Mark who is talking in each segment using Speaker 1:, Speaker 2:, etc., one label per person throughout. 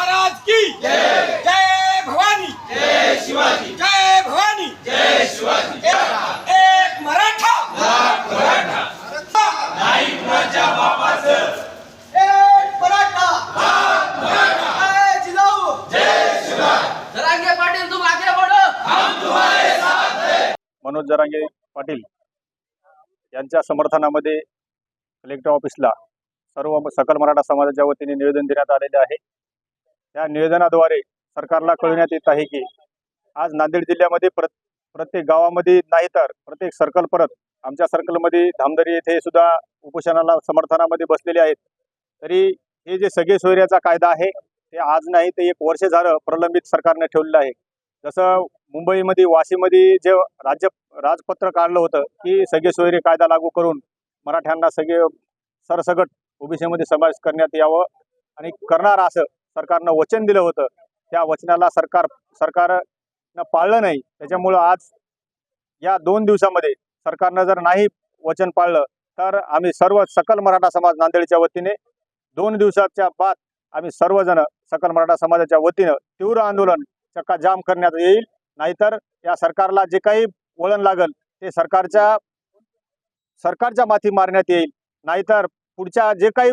Speaker 1: महाराज की जय। जय भवानी,
Speaker 2: जय शिवाजी,
Speaker 1: जय भवानी,
Speaker 2: जय शिवाजी।
Speaker 1: एक मराठा,
Speaker 2: मराठा नाही कुणाच्या बापाचं,
Speaker 1: एक मराठा,
Speaker 2: मराठा।
Speaker 1: जय जिजाऊ,
Speaker 2: जय शिवाजी।
Speaker 3: जरांगे पाटील तुम आगे बढ़ो,
Speaker 2: हम तुम्हारे साथ हैं।
Speaker 4: मनोज जरांगे पाटील यांच्या समर्थनामध्ये कलेक्टर ऑफिसला सर्व सकल मराठा समाजाच्या वतीने निवेदन देण्यात आलेले आहे। त्या निवेदनाद्वारे सरकारला कळविण्यात येत आहे की आज नांदेड जिल्ह्यामध्ये प्रत्येक गावामध्ये नाही तर प्रत्येक सर्कल परत आमच्या सर्कलमध्ये धामदरी येथे सुद्धा उपोषणाला समर्थनामध्ये बसलेले आहेत। तरी हे जे सगळे सोयऱ्याचा कायदा आहे ते आज नाही ते 1 वर्ष झालं प्रलंबित सरकारने ठेवलेलं आहे। जसं मुंबईमध्ये वाशीमध्ये जे राजपत्र काढलं होतं की सगळे सोयरे कायदा लागू करून मराठ्यांना सगळे सरसगट ओबीसीमध्ये समावेश करण्यात यावं आणि करणार असं सरकारनं वचन दिलं होतं। त्या वचनाला सरकारनं पाळलं नाही। त्याच्यामुळं आज या 2 दिवसामध्ये सरकारनं जर नाही वचन पाळलं तर आम्ही सर्व सकल मराठा समाज नांदेडच्या वतीने 2 दिवसाच्या बाद आम्ही सर्वजण सकल मराठा समाजाच्या वतीनं तीव्र आंदोलन चक्का जाम करण्यात येईल। नाहीतर या सरकारला जे काही वळण लागल ते सरकारच्या माथी मारण्यात येईल। नाहीतर पुढच्या जे काही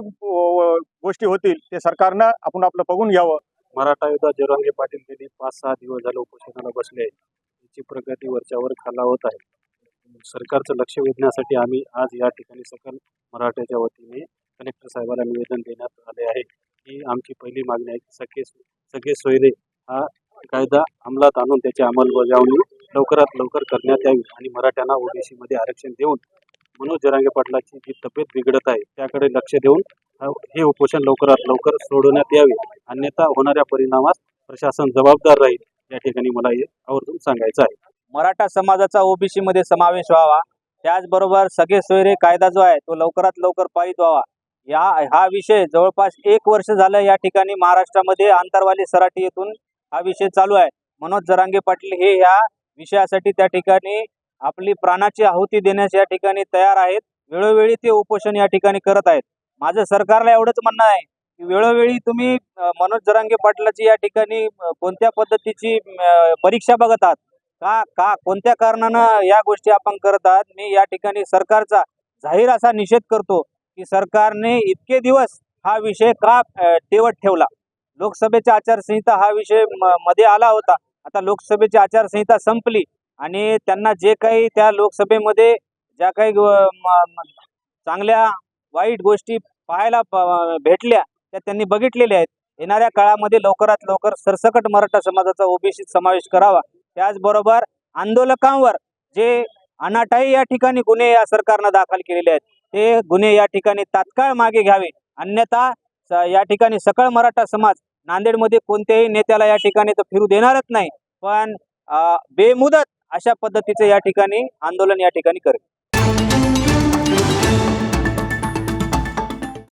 Speaker 4: गोष्टी होतील ते सरकारनं आपण आपलं बघून घ्यावं।
Speaker 5: मराठा योद्धा जरांगे पाटील गेली 5-6 दिवस झाले उपोषणाला बसले आहेत। त्याची प्रगती वरच्यावर खालावत आहे। सरकारचं लक्ष वेधण्यासाठी आम्ही आज या ठिकाणी सकल मराठ्याच्या वतीने कलेक्टर साहेबांना निवेदन देण्यात आले आहे की आमची पहिली मागणी आहे की सगळे सोयरे हा कायदा अंमलात आणून त्याची अंमलबजावणी लवकरात लवकर करण्यात यावी आणि मराठ्यांना ओबीसी मध्ये आरक्षण देऊन मनोज जरांगे पाटलाची जी तब्येत बिघडत आहे त्याकडे लक्ष देऊन हे उपोषण लवकरात लवकर सोडवण्यात यावे, अन्यथा होणाऱ्या परिणामास प्रशासन जबाबदार राहील। या ठिकाणी मला हे आवर्जून सांगायचं आहे।
Speaker 6: मराठा समाजाचा ओबीसी मध्ये समावेश व्हावा, त्याचबरोबर सगळे सोयरे कायदा जो आहे तो लवकरात लवकर पारित व्हावा। हा विषय जवळपास 1 वर्ष झालं या ठिकाणी महाराष्ट्रामध्ये आंतरवाली सराटी येथून हा विषय चालू आहे। मनोज जरांगे पाटील हे ह्या विषयासाठी त्या ठिकाणी आपली प्राणाची आहुती देण्यास या ठिकाणी तयार आहेत। वेळोवेळी ते उपोषण या ठिकाणी करत आहेत। माझं सरकारला एवढंच म्हणणं आहे की वेळोवेळी तुम्ही मनोज जरांगे पाटलाची या ठिकाणी कोणत्या पद्धतीची परीक्षा बघत आहात का कोणत्या कारणानं या गोष्टी आपण करत आहात। मी या ठिकाणी सरकारचा जाहीर असा निषेध करतो की सरकारने इतके दिवस हा विषय का तेवत ठेवला। लोकसभेची आचारसंहिता हा विषय मध्ये आला होता। आता लोकसभेची आचारसंहिता संपली आणि त्यांना जे काही त्या लोकसभेमध्ये ज्या काही चांगल्या वाईट गोष्टी पाहायला भेटल्या त्या त्यांनी बघितलेल्या आहेत। येणाऱ्या काळामध्ये लवकरात लवकर सरसकट मराठा समाजाचा ओबीसीत समावेश करावा। त्याचबरोबर आंदोलकांवर जे अनाठाई या ठिकाणी गुन्हे या सरकारनं दाखल केलेले आहेत ते गुन्हे या ठिकाणी तात्काळ मागे घ्यावे, अन्यथा या ठिकाणी सकल मराठा समाज नांदेडमध्ये कोणत्याही नेत्याला या ठिकाणी तर फिरू देणारच नाही, पण बेमुदत अशा पद्धतीचे या ठिकाणी आंदोलन या ठिकाणी करेल।